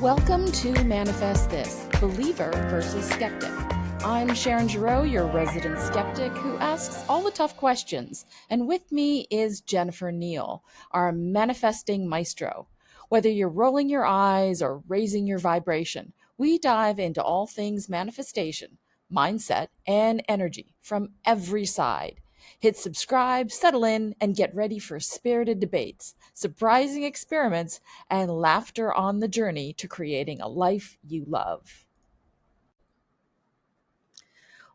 Welcome to Manifest This, Believer versus Skeptic. I'm Sharon, your resident skeptic who asks all the tough questions. And with me is Jennifer Neal, our manifesting maestro. Whether you're rolling your eyes or raising your vibration, we dive into all things manifestation, mindset, and energy from every side. Hit subscribe, settle in, and get ready for spirited debates, surprising experiments, and laughter on the journey to creating a life you love.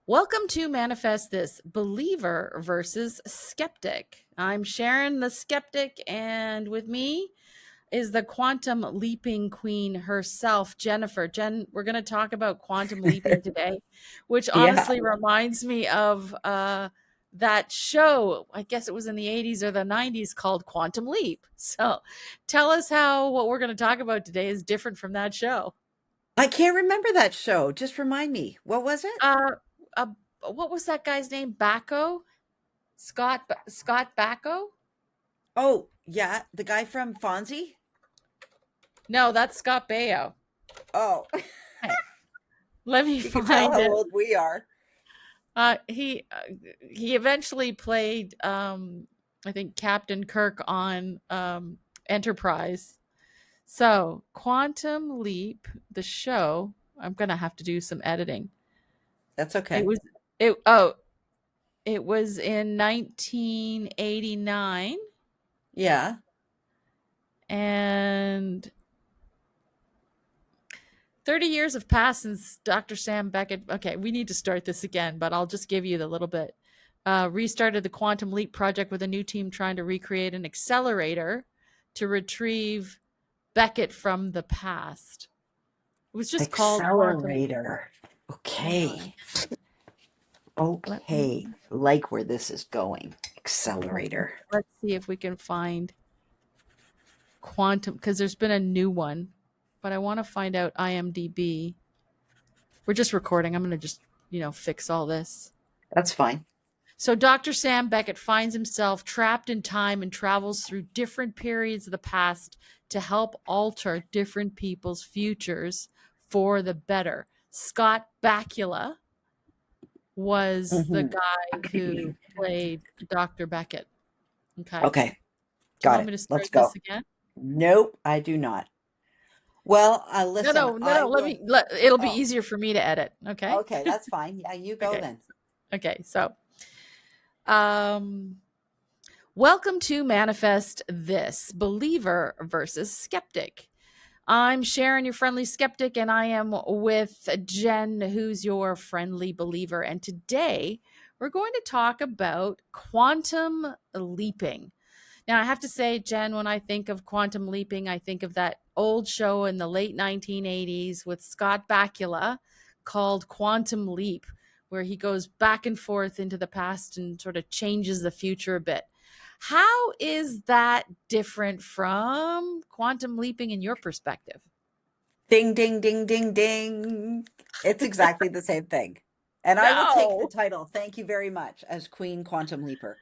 Welcome to Manifest This, Believer versus Skeptic. I'm Sharon, the skeptic, and with me is the quantum leaping queen herself, Jennifer. Jen, we're going to talk about quantum leaping today, which honestly reminds me of that show, I guess it was in the 80s or the 90s, called Quantum Leap. So tell us how what we're going to talk about today is different from that show. I can't remember that show. Just remind me. What was it? Uh, what was that guy's name? Bacco? Scott Bacco? Oh, yeah, the guy from Fonzie? No, that's Scott Baio. Oh, Hey, let me you can tell find how it. old we are. He eventually played I think Captain Kirk on Enterprise. So Quantum Leap, the show. I'm gonna have to do some editing. That's It okay. was it was in 1989, Yeah, and 30 years have passed since Dr. Sam Beckett. Okay, we need to start this again, but I'll just give you the little bit. Restarted the Quantum Leap project with a new team trying to recreate an accelerator to retrieve Beckett from the past. It was just called Quantum. accelerator. Hold Okay. on. Let Okay. me Like where this is going. Accelerator. let's see if we can find Quantum, because there's been a new one, but I want to find out IMDb. We're just recording. I'm going to just, fix all this. That's fine. So Dr. Sam Beckett finds himself trapped in time and travels through different periods of the past to help alter different people's futures for the better. Scott Bakula was the Mhm. guy who played Dr. Beckett. Okay. Okay, Do you got want it. me to start Let's this go. again? Nope, I do not. Well, No, listen, no, no, I no. will. It'll be Oh, easier for me to edit. Okay. okay, that's fine. Yeah, you go Okay. then. Okay. So, um, welcome to Manifest This, Believer versus Skeptic. I'm Sharon, your friendly skeptic, and I am with Jen, who's your friendly believer. And today we're going to talk about quantum leaping. Now, I have to say, Jen, when I think of quantum leaping, I think of that old show in the late 1980s with Scott Bakula called Quantum Leap, where he goes back and forth into the past and sort of changes the future a bit. How is that different from quantum leaping in your perspective? Ding, ding, ding, ding, ding. It's exactly the same thing. And I will take the No. title, thank you very much, as Queen Quantum Leaper.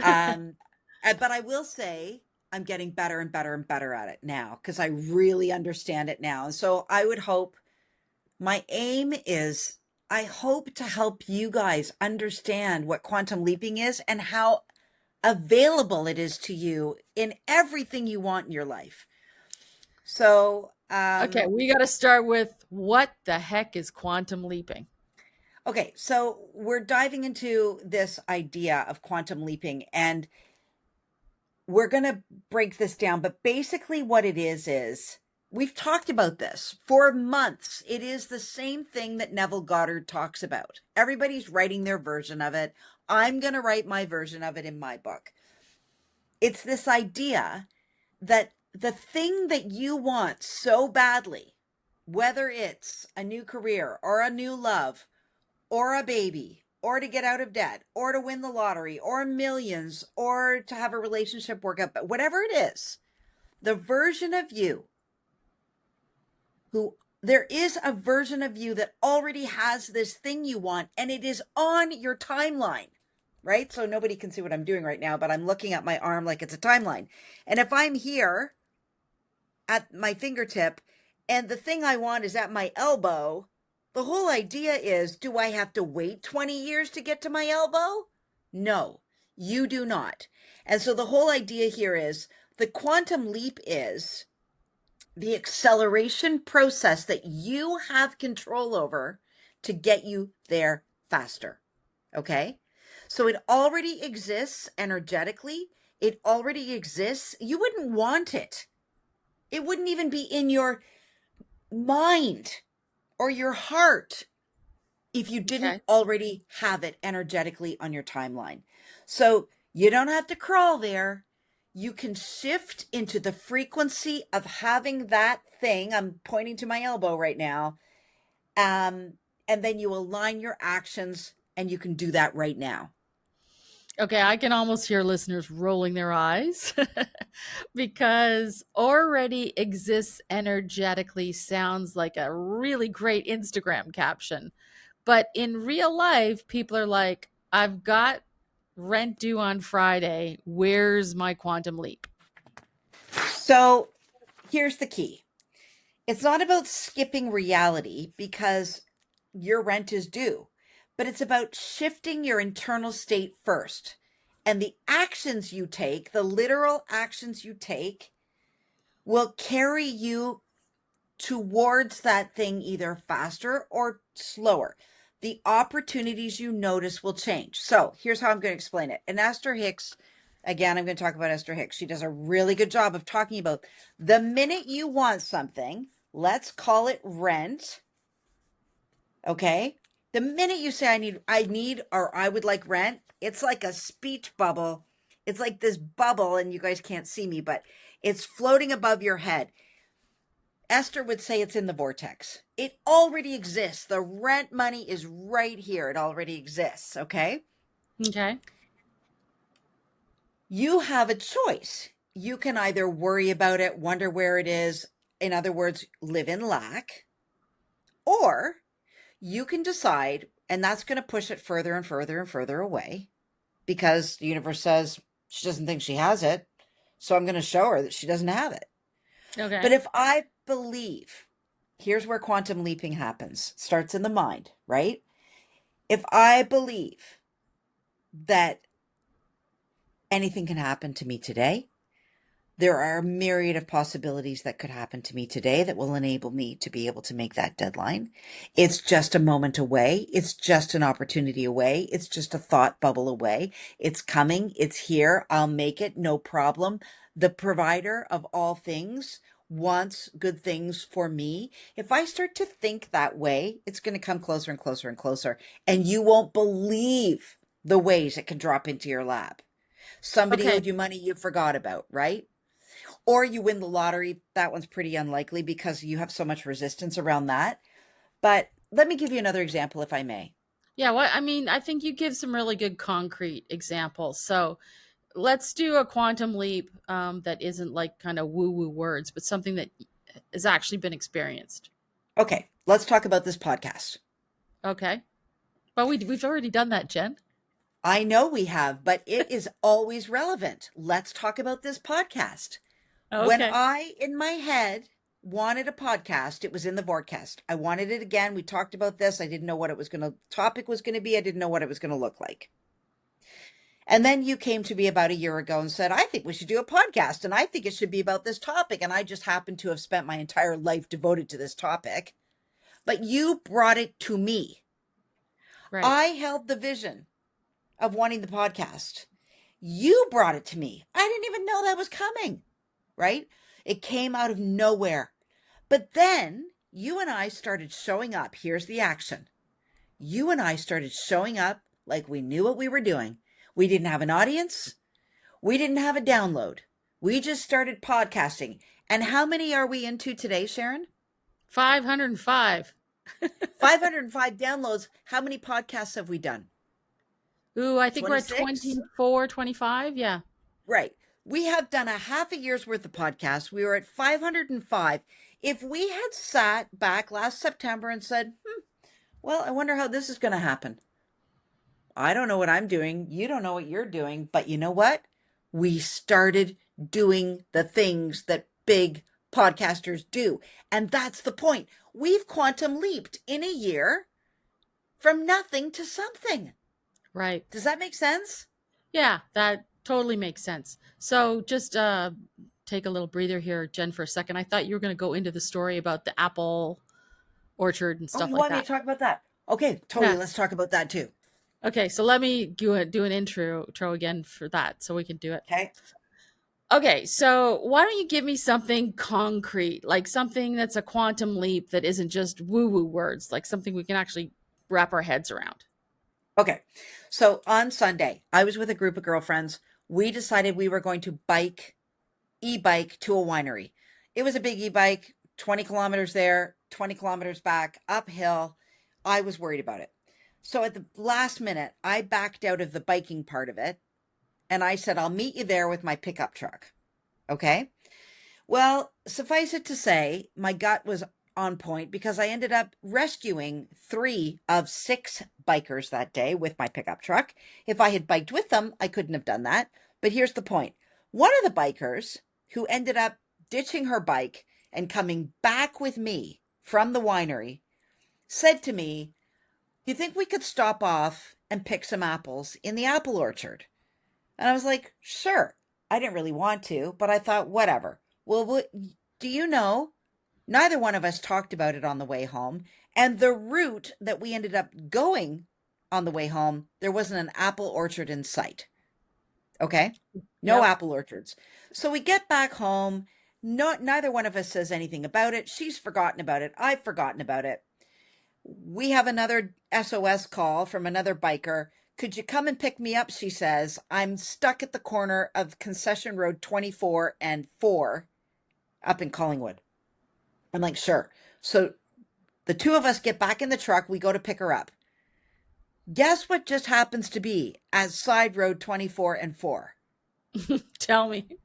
Um, but I will say I'm getting better and better and better at it now because I really understand it now. And so I would hope my aim is I hope to help you guys understand what quantum leaping is and how available it is to you in everything you want in your life. So, Okay, we got to start with what the heck is quantum leaping? okay, so we're diving into this idea of quantum leaping, and we're going to break this down. But basically, what it is we've talked about this for months. It is the same thing that Neville Goddard talks about. Everybody's writing their version of it. I'm going to write my version of it in my book. It's this idea that the thing that you want so badly, whether it's a new career or a new love, or a baby, or to get out of debt, or to win the lottery, or millions, or to have a relationship work out, but whatever it is, the version of you who there is a version of you that already has this thing you want, and it is on your timeline, right? So nobody can see what I'm doing right now, but I'm looking at my arm like it's a timeline. And if I'm here at my fingertip and the thing I want is at my elbow, the whole idea is, do I have to wait 20 years to get to my elbow? No, you do not. And so the whole idea here is the quantum leap is the acceleration process that you have control over to get you there faster. Okay? So it already exists energetically. It already exists. You wouldn't want it. It wouldn't even be in your mind or your heart if you didn't Okay. already have it energetically on your timeline. So you don't have to crawl there. You can shift into the frequency of having that thing. I'm pointing to my elbow right now. And then you align your actions, and you can do that right now. Okay, I can almost hear listeners rolling their eyes because already exists energetically sounds like a really great Instagram caption. But in real life, people are like, I've got rent due on Friday. Where's my quantum leap? So here's the key. It's not about skipping reality because your rent is due, but it's about shifting your internal state first. And the actions you take, the literal actions you take, will carry you towards that thing either faster or slower. The opportunities you notice will change. So here's how I'm going to explain it. And Esther Hicks, again, I'm going to talk about Esther Hicks. She does a really good job of talking about the minute you want something, let's call it rent. Okay. The minute you say or I would like rent, it's like a speech bubble. It's like this bubble, and you guys can't see me, but it's floating above your head. Esther would say it's in the vortex. It already exists. The rent money is right here. It already exists. Okay. Okay. You have a choice. You can either worry about it, wonder where it is, in other words, live in lack, or you can decide, and that's going to push it further and further and further away because the universe says she doesn't think she has it. So I'm going to show her that she doesn't have it. But Okay. if I believe, here's where quantum leaping happens. It starts in the mind, right? If I believe that anything can happen to me today, there are a myriad of possibilities that could happen to me today that will enable me to be able to make that deadline. It's just a moment away. It's just an opportunity away. It's just a thought bubble away. It's coming. It's here. I'll make it. No problem. The provider of all things wants good things for me. If I start to think that way, it's going to come closer and closer and closer. And you won't believe the ways it can drop into your lap. Somebody Okay. owed you money you forgot about, right? Or you win the lottery. That one's pretty unlikely because you have so much resistance around that. But let me give you another example, if I may. Yeah. What I mean, I think you give some really good concrete examples. So let's do a quantum leap that isn't like kind of woo woo words, but something that has actually been experienced. Okay, let's talk about this podcast. Okay. But we've already done that, Jen. I know we have, but it is always relevant. Let's talk about this podcast. When Okay. I, in my head, wanted a podcast, it was in the forecast. I wanted it again. We talked about this. I didn't know what topic was going to be. I didn't know what it was going to look like. And then you came to me about a year ago and said, I think we should do a podcast. And I think it should be about this topic. And I just happened to have spent my entire life devoted to this topic. But you brought it to me. Right. I held the vision of wanting the podcast. You brought it to me. I didn't even know that was coming, right? It came out of nowhere. But then you and I started showing up. Here's the action. You and I started showing up like we knew what we were doing. We didn't have an audience. We didn't have a download. We just started podcasting. And how many are we into today, Sharon? 505. 505 downloads. How many podcasts have we done? Ooh, I think we're at 26? 24, 25. Yeah. Right. We have done a half a year's worth of podcasts. We were at 505. If we had sat back last September and said, well, I wonder how this is going to happen. I don't know what I'm doing. You don't know what you're doing. But you know what? We started doing the things that big podcasters do. And that's the point. We've quantum leaped in a year from nothing to something. Right. Does that make sense? Yeah, that totally makes sense. So just take a little breather here, Jen, for a second. I thought you were going to go into the story about the apple orchard and Oh, stuff you like want me that. to talk about that? Okay, totally. Yeah. Let's talk about that too. Okay, so let me do an intro again for that so we can do it. Okay. Okay, so why don't you give me something concrete, like something that's a quantum leap that isn't just woo woo words, like something we can actually wrap our heads around? Okay. So on Sunday, I was with a group of girlfriends. We decided we were going to e-bike to a winery. It was a big e-bike, 20 kilometers there, 20 kilometers back, uphill. I was worried about it. So at the last minute, I backed out of the biking part of it and I said, I'll meet you there with my pickup truck. Okay. Well, suffice it to say, my gut was on point because I ended up rescuing 3 of 6 bikers that day with my pickup truck. If I had biked with them, I couldn't have done that. But here's the point. One of the bikers who ended up ditching her bike and coming back with me from the winery said to me, "You think we could stop off and pick some apples in the apple orchard?" And I was like, "Sure." I didn't really want to, but I thought, whatever. Well, do you know? Neither one of us talked about it on the way home. And the route that we ended up going on the way home, there wasn't an apple orchard in sight. Okay. No Yep. apple orchards. So we get back home. Neither one of us says anything about it. She's forgotten about it. I've forgotten about it. We have another SOS call from another biker. "Could you come and pick me up?" She says. "I'm stuck at the corner of Concession Road 24 and 4 up in Collingwood." I'm like, "Sure." So the 2 of us get back in the truck. We go to pick her up. Guess what just happens to be at side road 24 and 4? Tell me.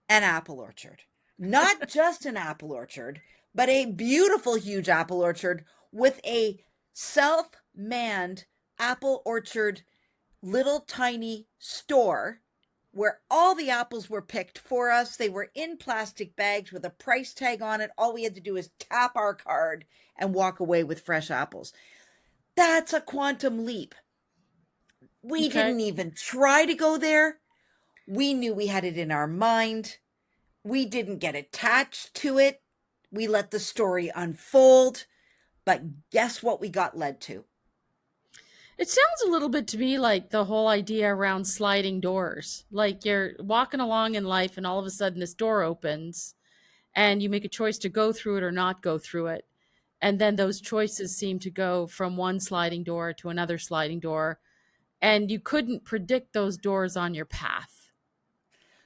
An apple orchard. Not just an apple orchard, but a beautiful, huge apple orchard with a self manned apple orchard little tiny store where all the apples were picked for us. They were in plastic bags with a price tag on it. All we had to do is tap our card and walk away with fresh apples. That's a quantum leap. We Okay. didn't even try to go there. We knew we had it in our mind. We didn't get attached to it. We let the story unfold. But guess what we got led to? It sounds a little bit to me like the whole idea around sliding doors. Like you're walking along in life and all of a sudden this door opens and you make a choice to go through it or not go through it. And then those choices seem to go from one sliding door to another sliding door. And you couldn't predict those doors on your path.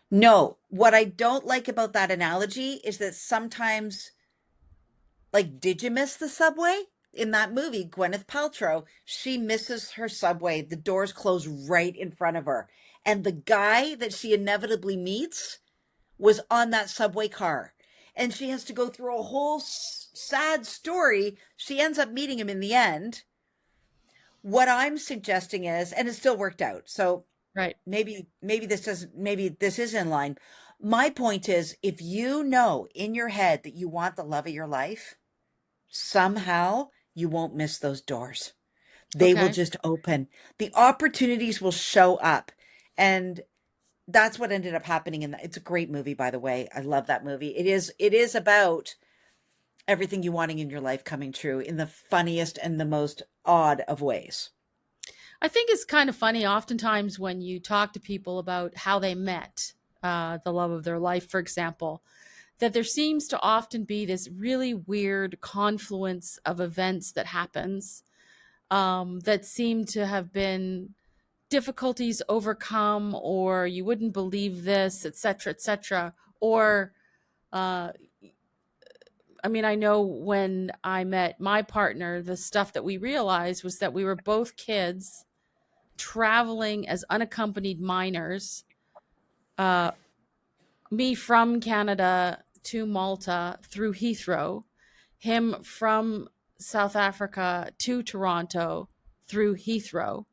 No, what I don't like about that analogy is that sometimes, like, did you miss the subway? In that movie, Gwyneth Paltrow, she misses her subway. The doors close right in front of her. And the guy that she inevitably meets was on that subway car. And she has to go through a whole sad story. She ends up meeting him in the end. What I'm suggesting is, and it still worked out. So Right. maybe this is in line. My point is, if you know in your head that you want the love of your life, somehow you won't miss those doors. They will Okay. just open. The opportunities will show up. And that's what ended up happening in that. It's a great movie, by the way. I love that movie. It is about everything you wanting in your life coming true in the funniest and the most odd of ways. I think it's kind of funny oftentimes when you talk to people about how they met the love of their life, for example, that there seems to often be this really weird confluence of events that happens that seem to have been difficulties overcome, or you wouldn't believe this, etc., etc. Or, uh, I mean, I know when I met my partner, the stuff that we realized was that we were both kids traveling as unaccompanied minors, uh, me from Canada to Malta through Heathrow, him from South Africa to Toronto through Heathrow,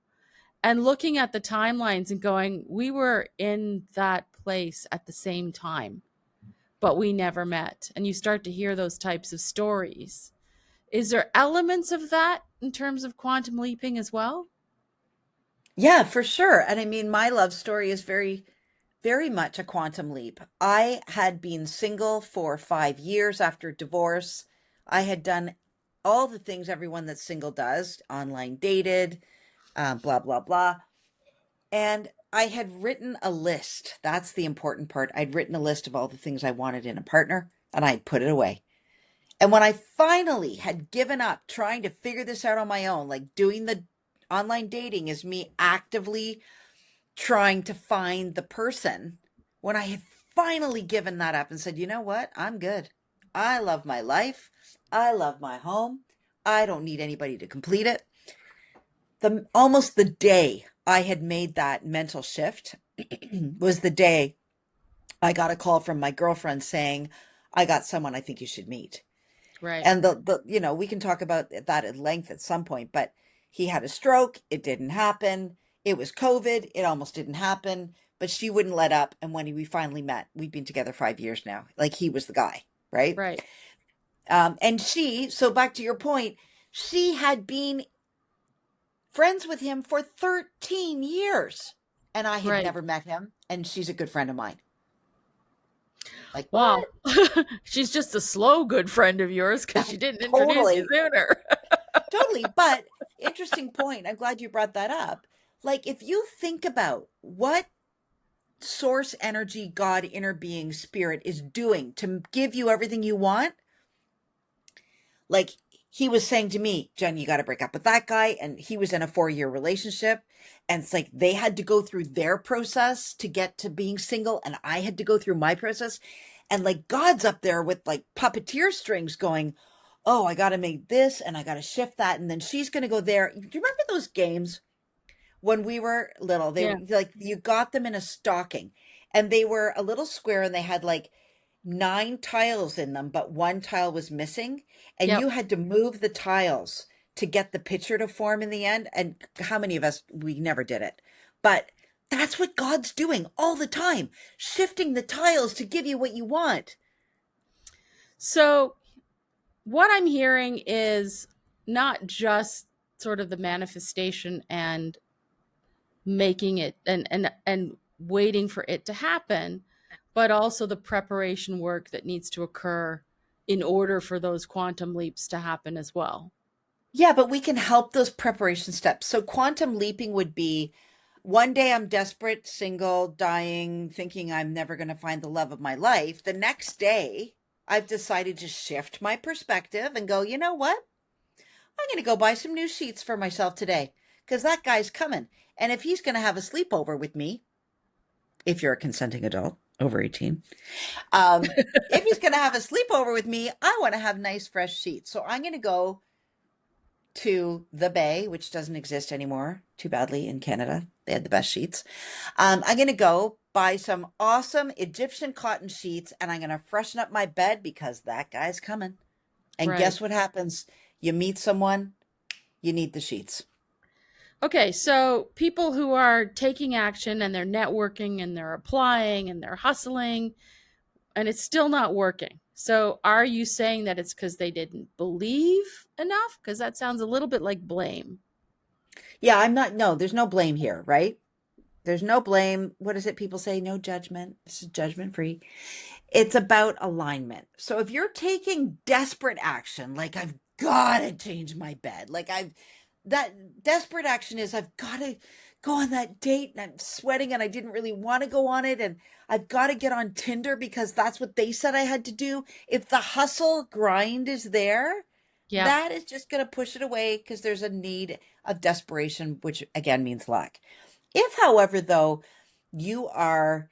and looking at the timelines and going, we were in that place at the same time. but we never met. And you start to hear those types of stories. Is there elements of that in terms of quantum leaping as well? Yeah, for sure. And I mean, my love story is very, very much a quantum leap. I had been single for 5 years after divorce. I had done all the things everyone that's single does, online dated, blah, blah, blah. And I had written a list. That's the important part. I'd written a list of all the things I wanted in a partner and I'd put it away. And when I finally had given up trying to figure this out on my own, like doing the online dating is me actively trying to find the person, when I had finally given that up and said, you know what? I'm good. I love my life. I love my home. I don't need anybody to complete it. Almost the day I had made that mental shift was the day I got a call from my girlfriend saying, I got someone I think you should meet. Right, And we can talk about that at length at some point, but he had a stroke. It didn't happen. It was COVID. It almost didn't happen, but she wouldn't let up. And when we finally met, we've been together 5 years now. Like he was the guy, right? right, And so back to your point, she had been friends with him for 13 years and I had right. never met him. And she's a good friend of mine. Like, Wow. what? She's just a slow good friend of yours because she didn't introduce you Totally. sooner. Totally. But interesting point. I'm glad you brought that up. Like, if you think about what source energy, God, inner being, spirit is doing to give you everything you want, like he was saying to me, Jen, you got to break up with that guy. And he was in a 4-year relationship. And it's like they had to go through their process to get to being single. And I had to go through my process. And like God's up there with like puppeteer strings going, oh, I got to make this and I got to shift that. And then she's going to go there. Do you remember those games when we were little? They Yeah. were like, you got them in a stocking and they were a little square and they had like 9 tiles in them, but one tile was missing. And Yep. you had to move the tiles to get the picture to form in the end. And how many of us, we never did it. But that's what God's doing all the time, shifting the tiles to give you what you want. So, what I'm hearing is not just sort of the manifestation and making it and waiting for it to happen, but also the preparation work that needs to occur in order for those quantum leaps to happen as well. Yeah, but we can help those preparation steps. So quantum leaping would be one day I'm desperate, single, dying, thinking I'm never going to find the love of my life. The next day, I've decided to shift my perspective and go, you know what? I'm going to go buy some new sheets for myself today because that guy's coming. And if he's going to have a sleepover with me, if you're a consenting adult over 18, if he's going to have a sleepover with me, I want to have nice, fresh sheets. So I'm going to go to the Bay, which doesn't exist anymore, too badly, in Canada. They had the best sheets. I'm going to go buy some awesome Egyptian cotton sheets and I'm going to freshen up my bed because that guy's coming. And Right. guess what happens? You meet someone, you need the sheets. Okay, so people who are taking action and they're networking and they're applying and they're hustling and it's still not working. So are you saying that it's because they didn't believe enough? Because that sounds a little bit like blame. Yeah, I'm not, no, there's no blame here, right? There's no blame. What is it people say? No judgment. This is judgment free. It's about alignment. So if you're taking desperate action, like I've got to change my bed, that desperate action is I've got to go on that date and I'm sweating and I didn't really want to go on it. And I've got to get on Tinder because that's what they said I had to do. If the hustle grind is there, Yep. that is just going to push it away because there's a need of desperation, which again means lack. If, however, though, you are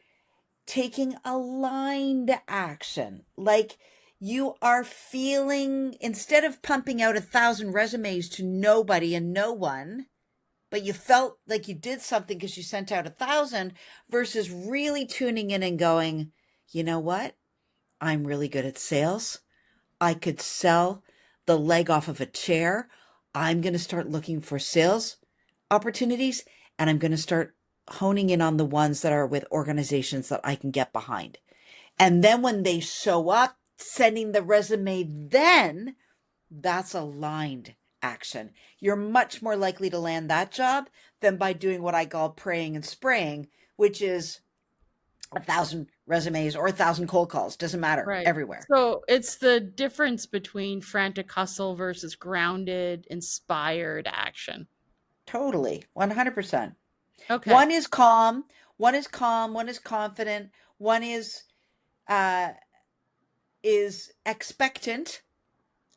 taking aligned action, like you are feeling, instead of pumping out 1,000 resumes to nobody and no one, but you felt like you did something because you sent out 1,000 versus really tuning in and going, you know what? I'm really good at sales. I could sell the leg off of a chair. I'm going to start looking for sales opportunities and I'm going to start honing in on the ones that are with organizations that I can get behind. And then when they show up, sending the resume, then that's aligned action. You're much more likely to land that job than by doing what I call praying and spraying, which is 1,000 resumes or 1,000 cold calls. Doesn't matter, Right. everywhere. So it's the difference between frantic hustle versus grounded, inspired action. Totally. 100%. Okay. One is calm, one is calm, one is confident, one uh is expectant,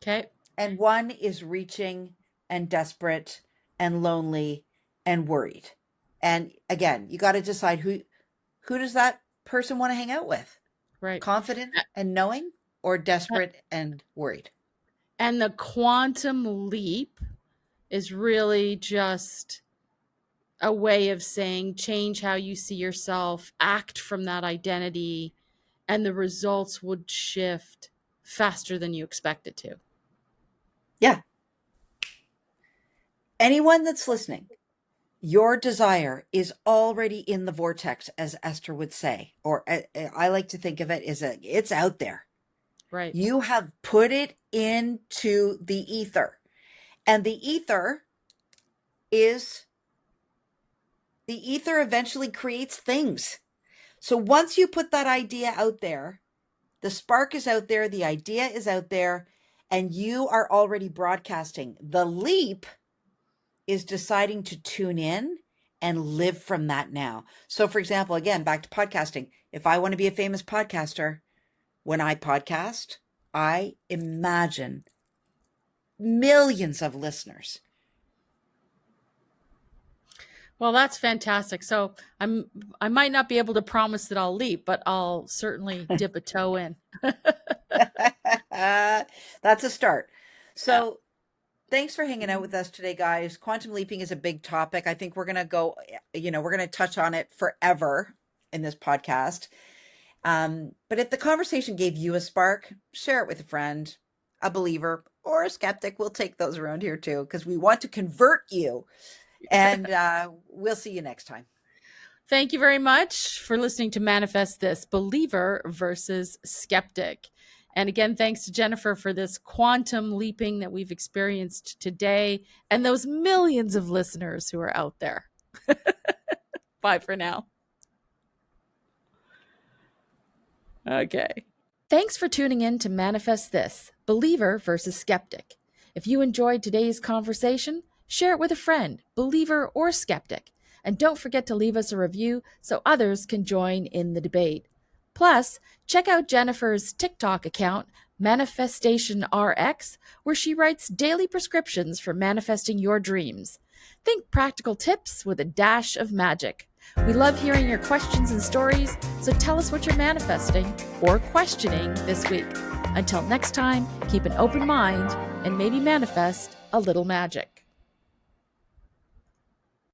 Okay. and one is reaching and desperate and lonely and worried. And again, you got to decide who does that person want to hang out with? Right. Confident and knowing, or desperate and worried? And the quantum leap is really just a way of saying change how you see yourself, act from that identity, and the results would shift faster than you expect it to. Yeah. Anyone that's listening, your desire is already in the vortex, as Esther would say, or I like to think of it as it's out there. Right. You have put it into the ether, and the ether eventually creates things. So once you put that idea out there, the spark is out there, the idea is out there, and you are already broadcasting. The leap is deciding to tune in and live from that now. So, for example, again, back to podcasting. If I want to be a famous podcaster, when I podcast, I imagine millions of listeners. Well, that's fantastic. So I might not be able to promise that I'll leap, but I'll certainly dip a toe in. That's a start. Yeah. So, thanks for hanging out with us today, guys. Quantum leaping is a big topic. I think we're going to go, we're going to touch on it forever in this podcast. But if the conversation gave you a spark, share it with a friend, a believer, or a skeptic. We'll take those around here too, because we want to convert you. And we'll see you next time. Thank you very much for listening to Manifest This, Believer versus Skeptic. And again, thanks to Jennifer for this quantum leaping that we've experienced today and those millions of listeners who are out there. Bye for now. Okay. Thanks for tuning in to Manifest This, Believer versus Skeptic. If you enjoyed today's conversation, share it with a friend, believer or skeptic. And don't forget to leave us a review so others can join in the debate. Plus, check out Jennifer's TikTok account, Manifestation RX, where she writes daily prescriptions for manifesting your dreams. Think practical tips with a dash of magic. We love hearing your questions and stories, so tell us what you're manifesting or questioning this week. Until next time, keep an open mind and maybe manifest a little magic.